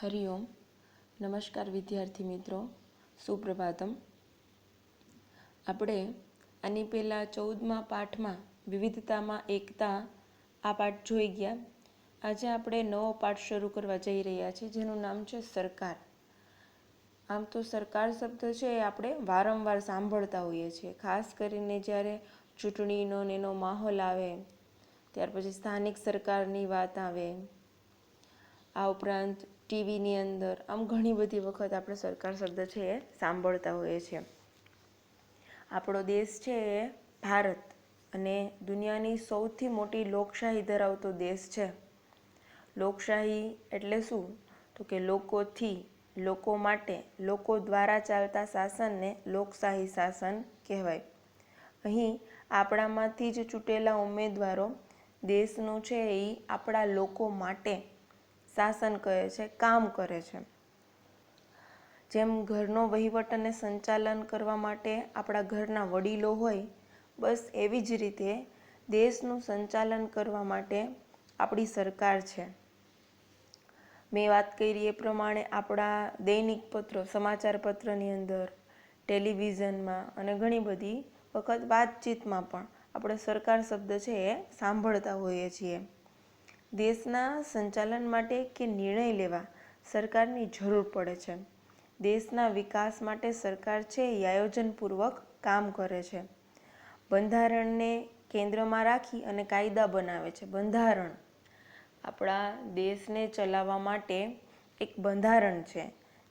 હરિઓમ. નમસ્કાર વિદ્યાર્થી મિત્રો, સુપ્રભાતમ. આપણે આની પહેલાં 14મા પાઠમાં વિવિધતામાં એકતા આ પાઠ જોઈ ગયા. આજે આપણે નવો પાઠ શરૂ કરવા જઈ રહ્યા છીએ જેનું નામ છે સરકાર. આમ તો સરકાર શબ્દ છે એ આપણે વારંવાર સાંભળતા હોઈએ છીએ, ખાસ કરીને જ્યારે ચૂંટણીનો ને એનો માહોલ આવે, ત્યાર પછી સ્થાનિક સરકારની વાત આવે, આ ઉપરાંત ટીવીની અંદર આમ ઘણી બધી વખત આપણે સરકાર શબ્દ છે એ સાંભળતા હોઈએ છીએ. આપણો દેશ છે એ ભારત અને દુનિયાની સૌથી મોટી લોકશાહી ધરાવતો દેશ છે. લોકશાહી એટલે શું? તો કે લોકોથી, લોકો માટે, લોકો દ્વારા ચાલતા શાસનને લોકશાહી શાસન કહેવાય. અહીં આપણામાંથી જ ચૂંટેલા ઉમેદવારો દેશનું છે એ આપણા લોકો માટે શાસન કરે છે, કામ કરે છે. જેમ ઘરનો વહીવટ અને સંચાલન કરવા માટે આપણા ઘરના વડીલો હોય, બસ એવી જ રીતે દેશનું સંચાલન કરવા માટે આપણી સરકાર છે. મેં વાત કરી એ પ્રમાણે આપણા દૈનિક પત્રો, સમાચાર પત્રની અંદર, ટેલિવિઝનમાં અને ઘણી બધી વખત વાતચીતમાં પણ આપણે સરકાર શબ્દ છે એ સાંભળતા હોઈએ છીએ. દેશના સંચાલન માટે કે નિર્ણય લેવા સરકારની જરૂર પડે છે. દેશના વિકાસ માટે સરકાર છે એ આયોજનપૂર્વક કામ કરે છે. બંધારણને કેન્દ્રમાં રાખી અને કાયદા બનાવે છે. બંધારણ આપણા દેશને ચલાવવા માટે એક બંધારણ છે.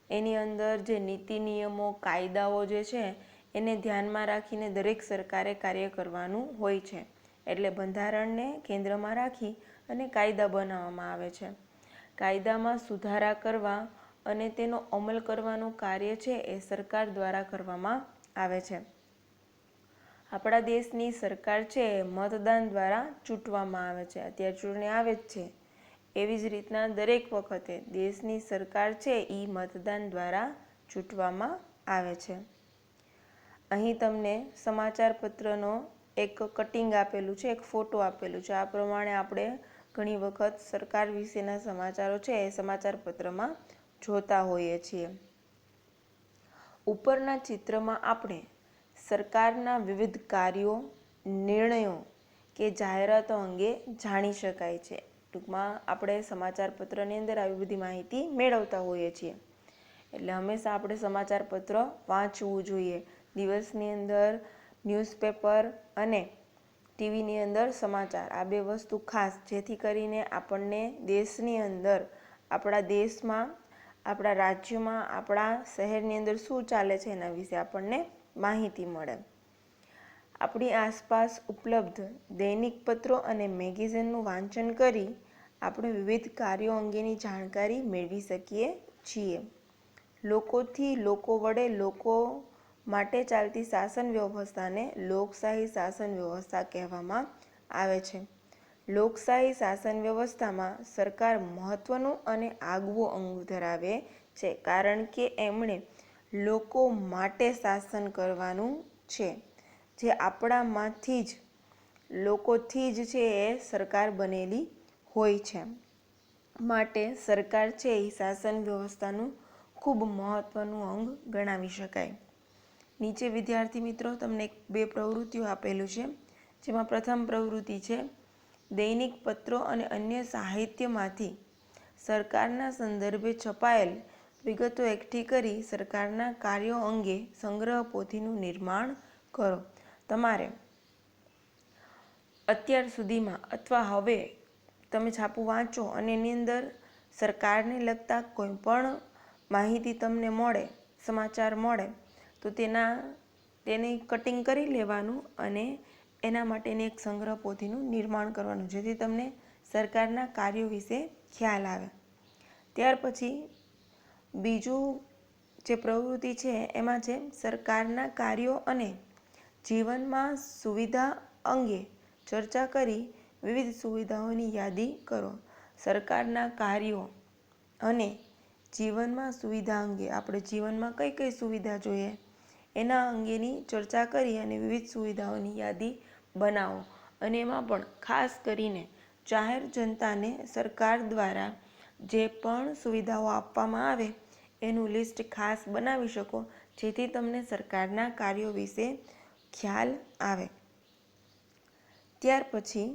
એની અંદર જે નીતિ નિયમો, કાયદાઓ જે છે એને ધ્યાનમાં રાખીને દરેક સરકારે કાર્ય કરવાનું હોય છે. એટલે બંધારણને કેન્દ્રમાં રાખી અને કાયદા બનાવવામાં આવે છે. કાયદામાં સુધારા કરવા અને તેનો અમલ કરવાનું કાર્ય છે એ સરકાર દ્વારા કરવામાં આવે છે. આપણા દેશની સરકાર છે એ મતદાન દ્વારા ચૂંટવામાં આવે છે. અત્યારે ચૂંટણી આવે જ છે, એવી જ રીતના દરેક વખતે દેશની સરકાર છે એ મતદાન દ્વારા ચૂંટવામાં આવે છે. અહીં તમને સમાચાર પત્રનો એક કટિંગ આપેલું છે, એક ફોટો આપેલું છે. આ પ્રમાણે આપણે ઘણી વખત સરકાર વિશેના સમાચારો છે એ સમાચાર પત્રમાં જોતા હોઈએ છીએ. ઉપરના ચિત્રમાં આપણે સરકારના વિવિધ કાર્યો, નિર્ણયો કે જાહેરાતો અંગે જાણી શકાય છે. ટૂંકમાં આપણે સમાચાર પત્રની અંદર આવી બધી માહિતી મેળવતા હોઈએ છીએ. એટલે હંમેશા આપણે સમાચાર પત્ર વાંચવું જોઈએ. દિવસની અંદર ન્યૂઝપેપર અને ટીવીની અંદર સમાચાર, આ બે વસ્તુ ખાસ, જેથી કરીને આપણને દેશની અંદર, આપણા દેશમાં, આપણા રાજ્યમાં, આપણા શહેરની અંદર શું ચાલે છે એના વિશે આપણને માહિતી મળે. આપણી આસપાસ ઉપલબ્ધ દૈનિક પત્રો અને મેગેઝિનનું વાંચન કરી આપણે વિવિધ કાર્યો અંગેની જાણકારી મેળવી શકીએ છીએ. લોકોથી, લોકો વડે, લોકો માટે ચાલતી શાસન વ્યવસ્થાને લોકશાહી શાસન વ્યવસ્થા કહેવામાં આવે છે. લોકશાહી શાસન વ્યવસ્થામાં સરકાર મહત્વનું અને આગવું અંગ ધરાવે છે, કારણ કે એમણે લોકો માટે શાસન કરવાનું છે. જે આપણામાંથી જ, લોકોથી જ છે એ સરકાર બનેલી હોય છે. માટે સરકાર છે એ શાસન વ્યવસ્થાનું ખૂબ મહત્વનું અંગ ગણાવી શકાય. નીચે વિદ્યાર્થી મિત્રો તમને બે પ્રવૃત્તિઓ આપેલું છે, જેમાં પ્રથમ પ્રવૃત્તિ છે દૈનિક પત્રો અને અન્ય સાહિત્યમાંથી સરકારના સંદર્ભે છપાયેલ વિગતો એકઠી કરી સરકારના કાર્યો અંગે સંગ્રહ પોથીનું નિર્માણ કરો. તમારે અત્યાર સુધીમાં અથવા હવે તમે છાપું વાંચો અને એની અંદર સરકારને લગતા કોઈ પણ માહિતી તમને મળે, સમાચાર મળે, તો તેને કટિંગ કરી લેવાનું અને એના માટેની એક સંગ્રહ પોથીનું નિર્માણ કરવાનું, જેથી તમને સરકારના કાર્યો વિશે ખ્યાલ આવે. ત્યાર પછી બીજું જે પ્રવૃત્તિ છે એમાં છે સરકારના કાર્યો અને જીવનમાં સુવિધા અંગે ચર્ચા કરી વિવિધ સુવિધાઓની યાદી કરો. સરકારના કાર્યો અને જીવનમાં સુવિધા અંગે, આપણે જીવનમાં કઈ કઈ સુવિધા જોઈએ એના અંગેની ચર્ચા કરી અને વિવિધ સુવિધાઓની યાદી બનાવો. અને એમાં પણ ખાસ કરીને જાહેર જનતાને સરકાર દ્વારા જે પણ સુવિધાઓ આપવામાં આવે એનું લિસ્ટ ખાસ બનાવી શકો, જેથી તમને સરકારના કાર્યો વિશે ખ્યાલ આવે. ત્યાર પછી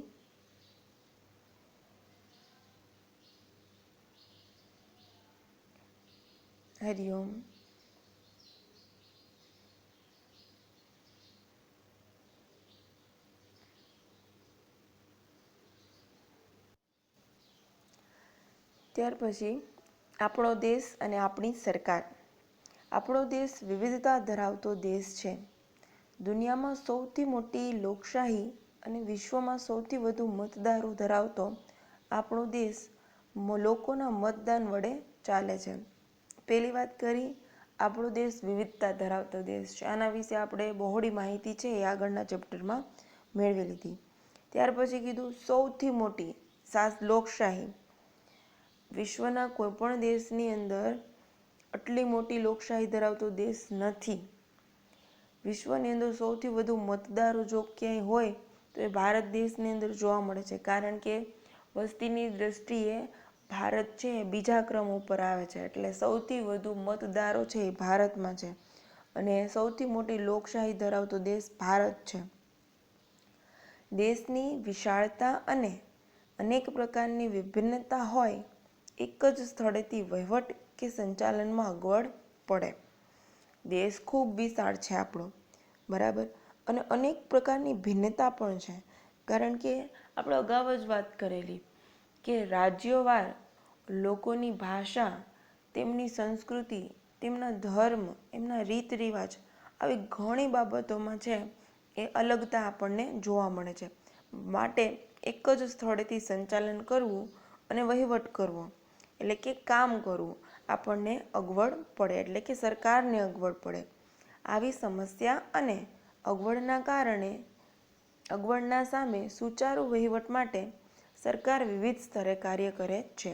હરિઓમ. ત્યાર પછી આપણો દેશ અને આપણી સરકાર. આપણો દેશ વિવિધતા ધરાવતો દેશ છે. દુનિયામાં સૌથી મોટી લોકશાહી અને વિશ્વમાં સૌથી વધુ મતદારો ધરાવતો આપણો દેશ લોકોના મતદાન વડે ચાલે છે. પહેલી વાત કરી, આપણો દેશ વિવિધતા ધરાવતો દેશ છે. આના વિશે આપણે બહોળી માહિતી છે એ આગળના ચેપ્ટરમાં મેળવી લીધી. ત્યાર પછી કીધું સૌથી મોટી લોકશાહી. વિશ્વના કોઈપણ દેશની અંદર આટલી મોટી લોકશાહી ધરાવતો દેશ નથી. વિશ્વની અંદર સૌથી વધુ મતદારો જો ક્યાંય હોય તો એ ભારત દેશની અંદર જોવા મળે છે, કારણ કે વસ્તીની દ્રષ્ટિએ ભારત છે એ બીજા ક્રમ ઉપર આવે છે. એટલે સૌથી વધુ મતદારો છે એ ભારતમાં છે અને સૌથી મોટી લોકશાહી ધરાવતો દેશ ભારત છે. દેશની વિશાળતા અને અનેક પ્રકારની વિભિન્નતા હોય, એક જ સ્થળેથી વહીવટ કે સંચાલનમાં અગવડ પડે. દેશ ખૂબ વિશાળ છે આપણો, બરાબર, અને અનેક પ્રકારની ભિન્નતા પણ છે, કારણ કે આપણે અગાઉ જ વાત કરેલી કે રાજ્યોવાર લોકોની ભાષા, તેમની સંસ્કૃતિ, તેમના ધર્મ, એમના રીત રિવાજ, આવી ઘણી બાબતોમાં છે એ અલગતા આપણને જોવા મળે છે. માટે એક જ સ્થળેથી સંચાલન કરવું અને વહીવટ કરવો એટલે કે કામ કરવું આપણને અગવડ પડે, એટલે કે સરકારને અગવડ પડે. આવી સમસ્યા અને અગવડના સામે સુચારુ વહીવટ માટે સરકાર વિવિધ સ્તરે કાર્ય કરે છે.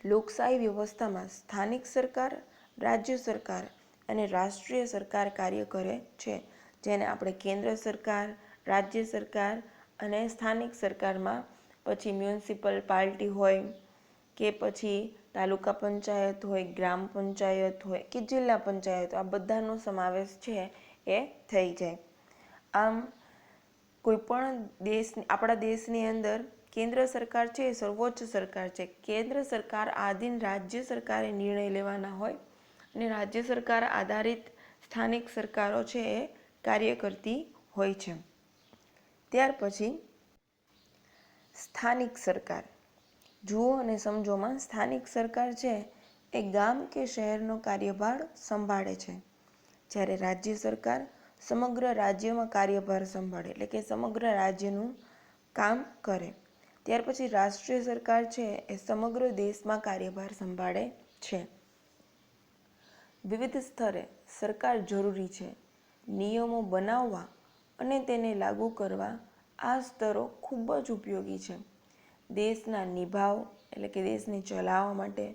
લોકશાહી વ્યવસ્થામાં સ્થાનિક સરકાર, રાજ્ય સરકાર અને રાષ્ટ્રીય સરકાર કાર્ય કરે છે, જેને આપણે કેન્દ્ર સરકાર, રાજ્ય સરકાર અને સ્થાનિક સરકારમાં પછી મ્યુનિસિપલ પાર્ટી હોય કે પછી તાલુકા પંચાયત હોય, ગ્રામ પંચાયત હોય કે જિલ્લા પંચાયત, આ બધાનો સમાવેશ છે એ થઈ જાય. આમ કોઈપણ આપણા દેશની અંદર કેન્દ્ર સરકાર છે એ સર્વોચ્ચ સરકાર છે. કેન્દ્ર સરકાર આધીન રાજ્ય સરકારે નિર્ણય લેવાના હોય અને રાજ્ય સરકાર આધારિત સ્થાનિક સરકારો છે એ કાર્ય કરતી હોય છે. ત્યાર પછી સ્થાનિક સરકાર. જુઓ અને સમજોમાં સ્થાનિક સરકાર છે એ ગામ કે શહેરનો કાર્યભાર સંભાળે છે, જ્યારે રાજ્ય સરકાર સમગ્ર રાજ્યમાં કાર્યભાર સંભાળે, એટલે કે સમગ્ર રાજ્યનું કામ કરે. ત્યાર પછી રાષ્ટ્રીય સરકાર છે એ સમગ્ર દેશમાં કાર્યભાર સંભાળે છે. વિવિધ સ્તરે સરકાર જરૂરી છે. નિયમો બનાવવા અને તેને લાગુ કરવા આ સ્તરો ખૂબ જ ઉપયોગી છે. દેશના નિભાવ એટલે કે દેશને ચલાવવા માટે,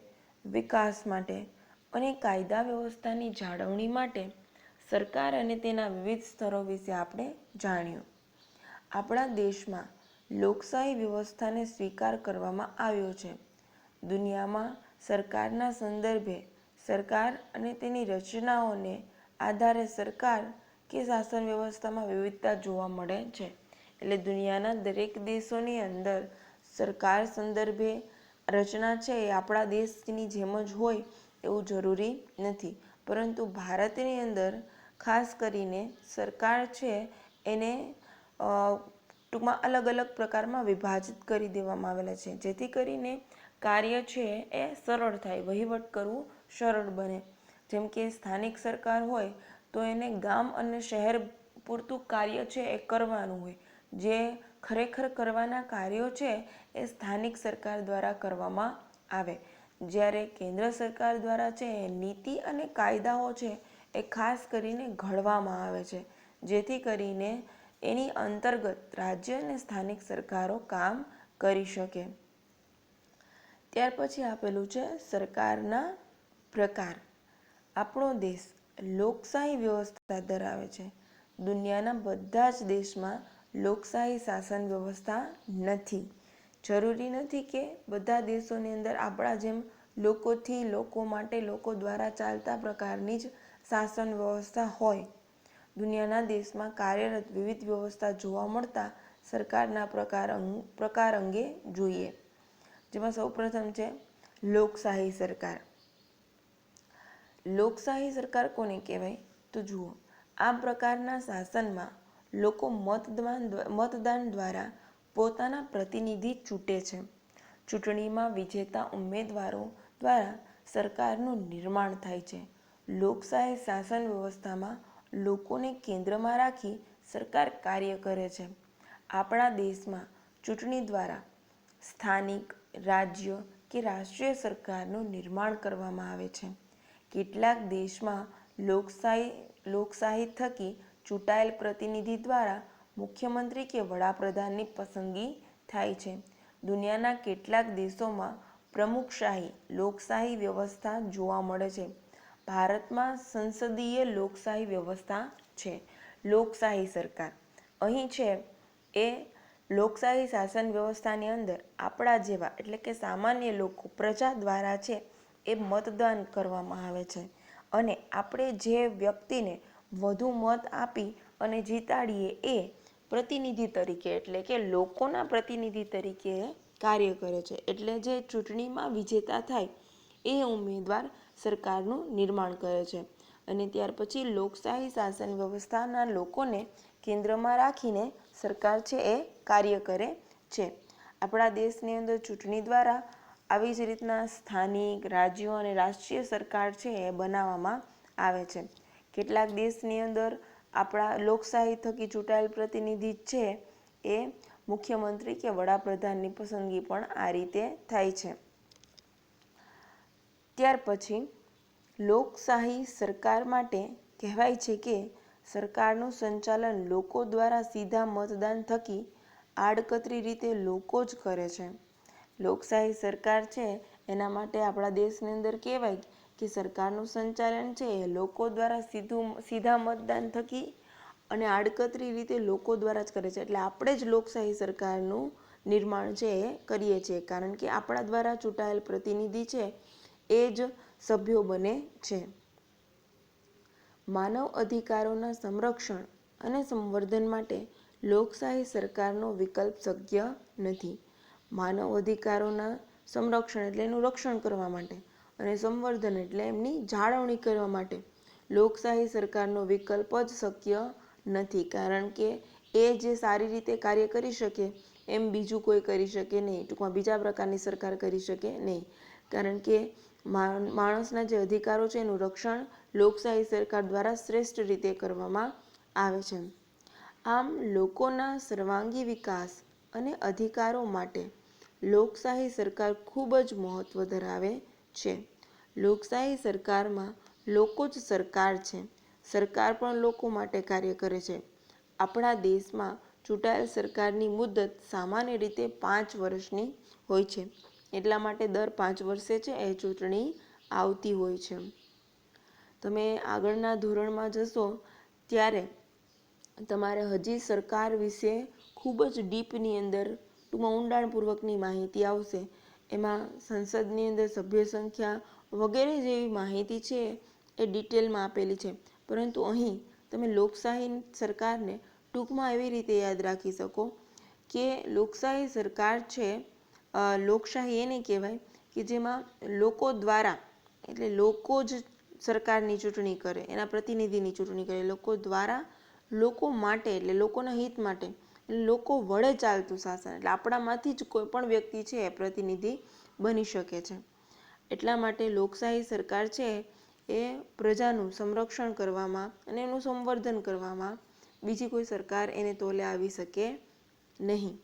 વિકાસ માટે અને કાયદા વ્યવસ્થાની જાળવણી માટે સરકાર અને તેના વિવિધ સ્તરો વિશે આપણે જાણ્યું. આપણા દેશમાં લોકશાહી વ્યવસ્થાને સ્વીકાર કરવામાં આવ્યો છે. દુનિયામાં સરકારના સંદર્ભે સરકાર અને તેની રચનાઓને આધારે સરકાર કે શાસન વ્યવસ્થામાં વિવિધતા જોવા મળે છે. એટલે દુનિયાના દરેક દેશોની અંદર સરકાર સંદર્ભે રચના છે એ આપણા દેશની જેમ જ હોય એવું જરૂરી નથી, પરંતુ ભારતની અંદર ખાસ કરીને સરકાર છે એને ટૂંકમાં અલગ અલગ પ્રકારમાં વિભાજિત કરી દેવામાં આવેલા છે, જેથી કરીને કાર્ય છે એ સરળ થાય, વહીવટ કરવું સરળ બને. જેમ કે સ્થાનિક સરકાર હોય તો એને ગામ અને શહેર પૂરતું કાર્ય છે એ કરવાનું હોય. જે ખરેખર કરવાના કાર્યો છે એ સ્થાનિક સરકાર દ્વારા કરવામાં આવે, જ્યારે કેન્દ્ર સરકાર દ્વારા છે એ નીતિ અને કાયદાઓ છે એ ખાસ કરીને ઘડવામાં આવે છે, જેથી કરીને એની અંતર્ગત રાજ્ય અને સ્થાનિક સરકારો કામ કરી શકે. ત્યાર પછી આપેલું છે સરકારના પ્રકાર. આપણો દેશ લોકશાહી વ્યવસ્થા ધરાવે છે. દુનિયાના બધા જ દેશમાં લોકશાહી શાસન વ્યવસ્થા નથી. જરૂરી નથી કે બધા દેશોની અંદર આપણા જેમ લોકોથી લોકો માટે લોકો દ્વારા ચાલતા પ્રકારની જ શાસન વ્યવસ્થા હોય. દુનિયાના દેશમાં કાર્યરત વિવિધ વ્યવસ્થા જોવા મળતા સરકારના પ્રકાર અંગે જોઈએ. જેમાં સૌપ્રથમ છે લોકશાહી સરકાર. લોકશાહી સરકાર કોને કહેવાય? તો જુઓ, આ પ્રકારના શાસનમાં લોકો મતદાન દ્વારા પોતાના પ્રતિનિધિ ચૂંટે છે. ચૂંટણીમાં વિજેતા ઉમેદવારો દ્વારા સરકારનું નિર્માણ થાય છે. લોકશાહી શાસન વ્યવસ્થામાં લોકોને કેન્દ્રમાં રાખી સરકાર કાર્ય કરે છે. આપણા દેશમાં ચૂંટણી દ્વારા સ્થાનિક, રાજ્ય કે રાષ્ટ્રીય સરકારનું નિર્માણ કરવામાં આવે છે. કેટલાક દેશમાં લોકશાહી થકી ચૂંટાયેલ પ્રતિનિધિ દ્વારા મુખ્યમંત્રી કે વડાપ્રધાનની પસંદગી થાય છે. દુનિયાના કેટલાક દેશોમાં પ્રમુખશાહી લોકશાહી વ્યવસ્થા જોવા મળે છે. ભારતમાં સંસદીય લોકશાહી વ્યવસ્થા છે. લોકશાહી સરકાર અહીં છે એ લોકશાહી શાસન વ્યવસ્થાની અંદર આપણા જેવા એટલે કે સામાન્ય લોકો પ્રજા દ્વારા છે એ મતદાન કરવામાં આવે છે અને આપણે જે વ્યક્તિને વધુ મત આપી અને જીતાડીએ એ પ્રતિનિધિ તરીકે એટલે કે લોકોના પ્રતિનિધિ તરીકે કાર્ય કરે છે. એટલે જે ચૂંટણીમાં વિજેતા થાય એ ઉમેદવાર સરકારનું નિર્માણ કરે છે અને ત્યાર પછી લોકશાહી શાસન વ્યવસ્થાના લોકોને કેન્દ્રમાં રાખીને સરકાર છે એ કાર્ય કરે છે. આપણા દેશની અંદર ચૂંટણી દ્વારા આવી જ રીતના સ્થાનિક, રાજ્યો અને રાષ્ટ્રીય સરકાર છે એ બનાવવામાં આવે છે. કેટલાક દેશની અંદર આપણા લોકશાહી થકી ચૂંટાયેલ પ્રતિનિધિ છે એ મુખ્યમંત્રી કે વડાપ્રધાનની પસંદગી પણ આ રીતે થાય છે. ત્યાર પછી લોકશાહી સરકાર માટે કહેવાય છે કે સરકારનું સંચાલન લોકો દ્વારા સીધા મતદાન થકી આડકતરી રીતે લોકો જ કરે છે. લોકશાહી સરકાર છે એના માટે આપણા દેશની અંદર કહેવાય કે સરકારનું સંચાલન છે એ લોકો દ્વારા સીધા મતદાન થકી અને આડકતરી રીતે લોકો દ્વારા જ કરે છે. એટલે આપણે જ લોકશાહી સરકારનું નિર્માણ છે એ કરીએ છીએ, કારણ કે આપણા દ્વારા ચૂંટાયેલ પ્રતિનિધિ છે એ જ સભ્યો બને છે. માનવ અધિકારોના સંરક્ષણ અને સંવર્ધન માટે લોકશાહી સરકારનો વિકલ્પ શક્ય નથી. માનવ અધિકારોના સંરક્ષણ એટલે એનું રક્ષણ કરવા માટે અને સંવર્ધન એટલે એમની જાળવણી કરવા માટે લોકશાહી સરકારનો વિકલ્પ જ શક્ય નથી, કારણ કે એ જે સારી રીતે કાર્ય કરી શકે એમ બીજું કોઈ કરી શકે નહીં. ટૂંકમાં બીજા પ્રકારની સરકાર કરી શકે નહીં, કારણ કે માણસના જે અધિકારો છે એનું રક્ષણ લોકશાહી સરકાર દ્વારા શ્રેષ્ઠ રીતે કરવામાં આવે છે. આમ લોકોના સર્વાંગી વિકાસ અને અધિકારો માટે લોકશાહી સરકાર ખૂબ જ મહત્વ ધરાવે છે. લોકશાહી સરકારમાં લોકો જ સરકાર છે. સરકાર પણ લોકો માટે કાર્ય કરે છે. આપણા દેશમાં ચૂંટાયેલ સરકારની મુદત સામાન્ય રીતે 5 વર્ષની હોય છે. એટલા માટે દર 5 વર્ષે છે એ ચૂંટણી આવતી હોય છે. તમે આગળના ધોરણમાં જશો ત્યારે તમારે હજી સરકાર વિશે ખૂબ જ ડીપની અંદર ટૂંકમાં ઊંડાણપૂર્વકની માહિતી આવશે. એમાં સંસદની અંદર સભ્ય સંખ્યા વગેરે જેવી માહિતી છે એ ડિટેલમાં આપેલી છે, પરંતુ અહીં તમે લોકશાહી સરકારને ટૂંકમાં એવી રીતે યાદ રાખી શકો કે લોકશાહી સરકાર છે, લોકશાહી એને કહેવાય કે જેમાં લોકો દ્વારા એટલે લોકો જ સરકારની ચૂંટણી કરે, એના પ્રતિનિધિની ચૂંટણી કરે. લોકો દ્વારા લોકો માટે એટલે લોકોના હિત માટે લોકો વડે ચાલતું શાસન, એટલે આપણામાંથી જ કોઈ પણ વ્યક્તિ છે એ પ્રતિનિધિ બની શકે છે. એટલા માટે લોકશાહી સરકાર છે એ પ્રજાનું સંરક્ષણ કરવામાં અને એનું સંવર્ધન કરવામાં બીજી કોઈ સરકાર એને તોલે આવી શકે નહીં.